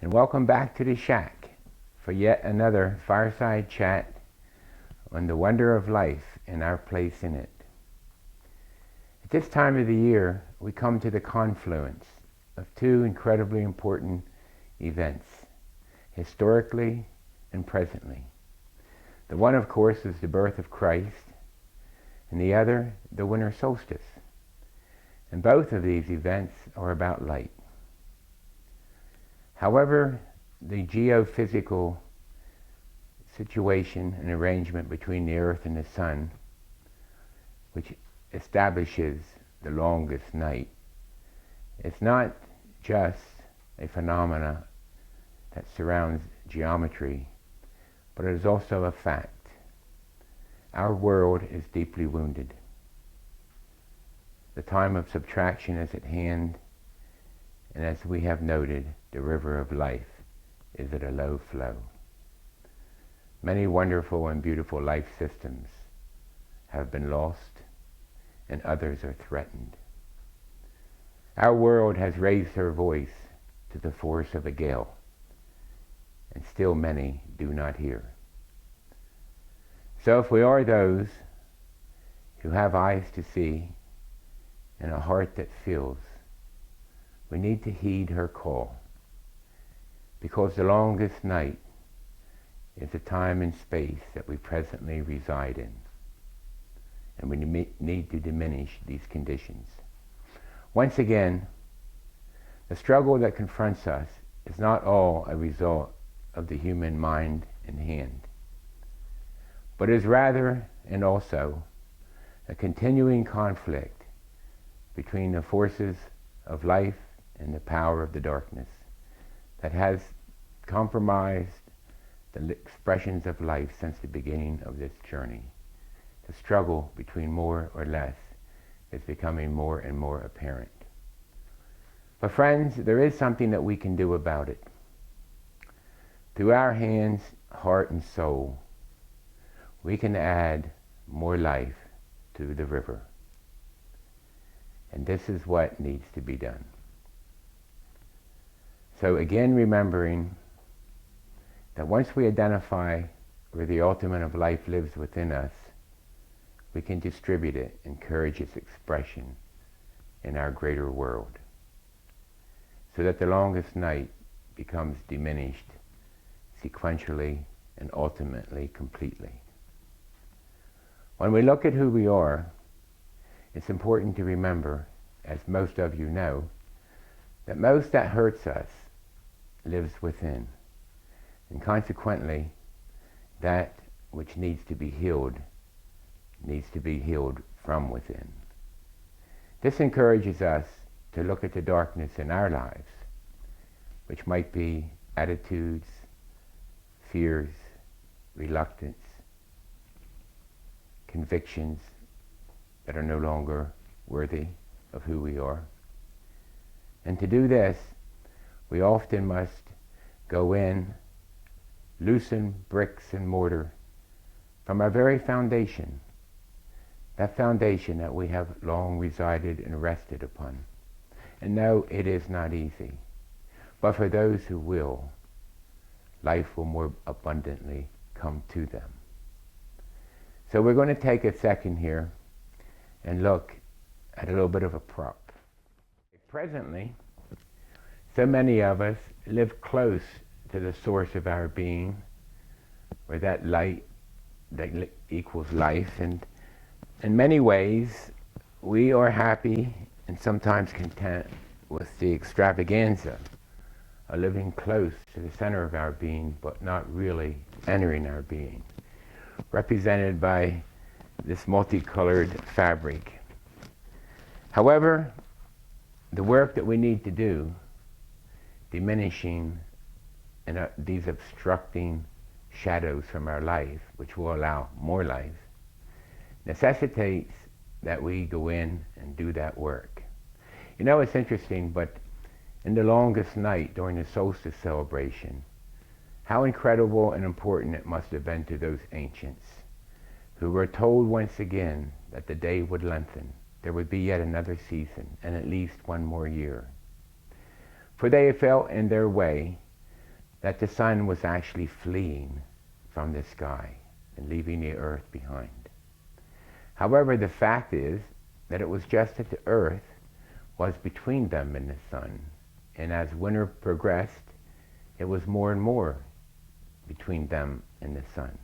and welcome back to the shack for yet another fireside chat on the wonder of life and our place in it. At this time of the year, we come to the confluence of two incredibly important events, historically and presently. The one, of course, is the birth of Christ, and the other, the winter solstice. And both of these events are about light. However, the geophysical situation and arrangement between the Earth and the Sun, which establishes the longest night, it's not just a phenomena that surrounds geometry, but it is also a fact. Our world is deeply wounded. The time of subtraction is at hand, and as we have noted, the river of life is at a low flow. Many wonderful and beautiful life systems have been lost, and others are threatened. Our world has raised her voice to the force of a gale, and still many do not hear. So if we are those who have eyes to see and a heart that feels, we need to heed her call, because the longest night is the time and space that we presently reside in, and we need to diminish these conditions. Once again, the struggle that confronts us is not all a result of the human mind and hand, but is rather and also a continuing conflict between the forces of life and the power of the darkness that has compromised the expressions of life since the beginning of this journey. The struggle between more or less is becoming more and more apparent. But friends, there is something that we can do about it. Through our hands, heart, and soul, we can add more life to the river. And this is what needs to be done. So again, remembering that once we identify where the ultimate of life lives within us, we can distribute it, encourage its expression in our greater world, so that the longest night becomes diminished sequentially and ultimately completely. When we look at who we are, it's important to remember, as most of you know, that most that hurts us lives within, and consequently, that which needs to be healed from within. This encourages us to look at the darkness in our lives, which might be attitudes, fears, reluctance, convictions that are no longer worthy of who we are. And to do this, we often must go in, loosen bricks and mortar from our very foundation, that foundation that we have long resided and rested upon. And no, it is not easy, but for those who will, life will more abundantly come to them. So we're going to take a second here and look at a little bit of a prop. Presently, so many of us live close to the source of our being, where that light that equals life, and in many ways we are happy and sometimes content with the extravaganza of living close to the center of our being, but not really entering our being, represented by this multicolored fabric. However, the work that we need to do, diminishing and these obstructing shadows from our life, which will allow more life, necessitates that we go in and do that work. You know, it's interesting, but in the longest night during the solstice celebration, how incredible and important it must have been to those ancients who were told once again that the day would lengthen. There would be yet another season and at least one more year. For they felt in their way that the sun was actually fleeing from the sky and leaving the earth behind. However, the fact is that it was just that the earth was between them and the sun, and as winter progressed, it was more and more between them and the sun.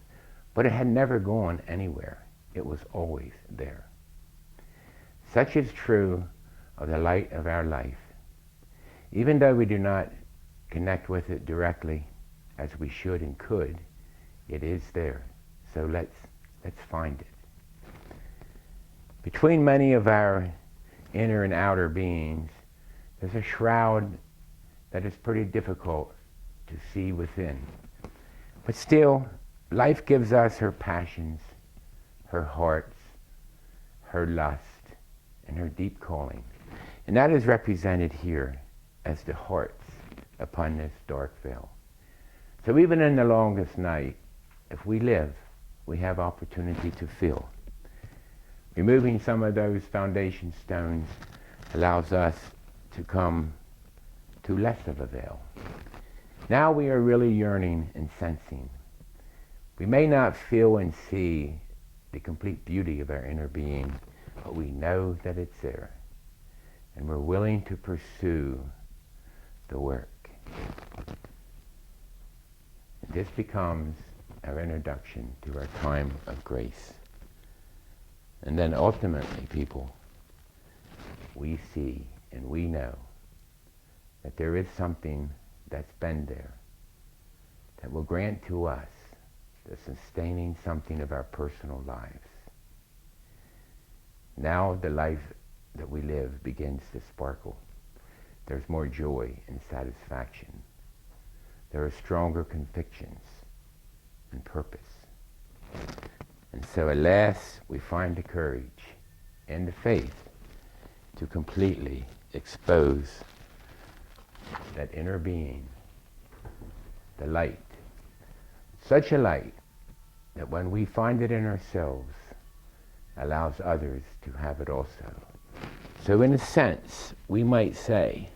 But it had never gone anywhere. It was always there. Such is true of the light of our life. Even though we do not connect with it directly as we should and could, it is there. So let's find it. Between many of our inner and outer beings, there's a shroud that is pretty difficult to see within. But still, life gives us her passions, her hearts, her lust, and her deep calling. And that is represented here as the hearts upon this dark veil. So even in the longest night, if we live, we have opportunity to feel. Removing some of those foundation stones allows us to come to less of a veil. Now we are really yearning and sensing. We may not feel and see the complete beauty of our inner being, but we know that it's there. And we're willing to pursue the work. And this becomes our introduction to our time of grace. And then ultimately, people, we see and we know that there is something that's been there that will grant to us the sustaining something of our personal lives. Now the life that we live begins to sparkle. There's more joy and satisfaction. There are stronger convictions and purpose. And so at last we find the courage and the faith to completely expose that inner being, the light. Such a light that when we find it in ourselves, allows others to have it also. So in a sense, we might say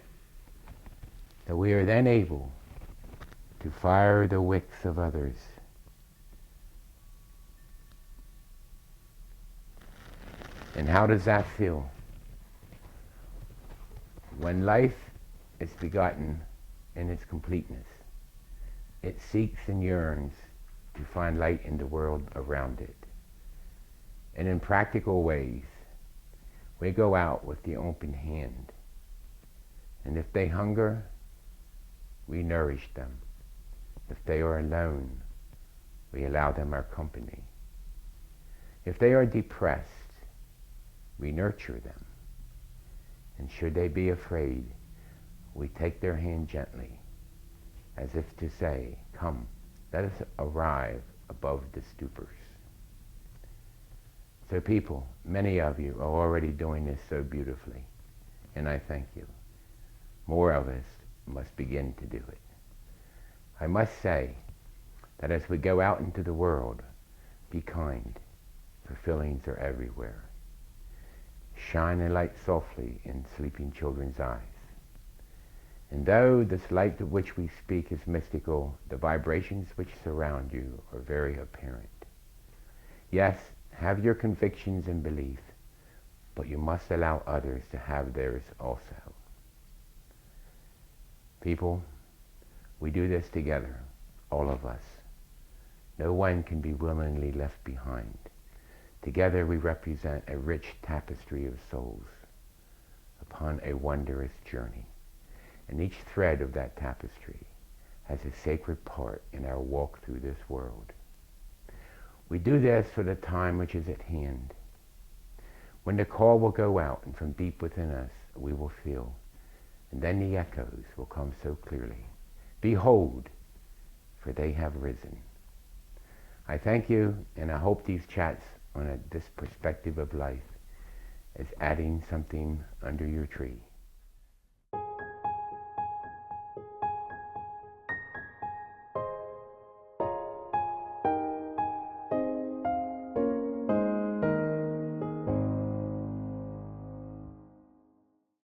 that we are then able to fire the wicks of others. And how does that feel? When life is begotten in its completeness, it seeks and yearns to find light in the world around it. And in practical ways, we go out with the open hand. And if they hunger, we nourish them. If they are alone, we allow them our company. If they are depressed, we nurture them. And should they be afraid, we take their hand gently, as if to say, come, let us arrive above the stupors. So people, many of you are already doing this so beautifully, and I thank you. More of us must begin to do it. I must say that as we go out into the world, be kind, for feelings are everywhere. Shine a light softly in sleeping children's eyes. And though this light of which we speak is mystical, the vibrations which surround you are very apparent. Yes, have your convictions and belief, but you must allow others to have theirs also. People, we do this together, all of us. No one can be willingly left behind. Together we represent a rich tapestry of souls upon a wondrous journey. And each thread of that tapestry has a sacred part in our walk through this world. We do this for the time which is at hand, when the call will go out and from deep within us we will feel, and then the echoes will come so clearly. Behold, for they have risen. I thank you, and I hope these chats on this perspective of life is adding something under your tree.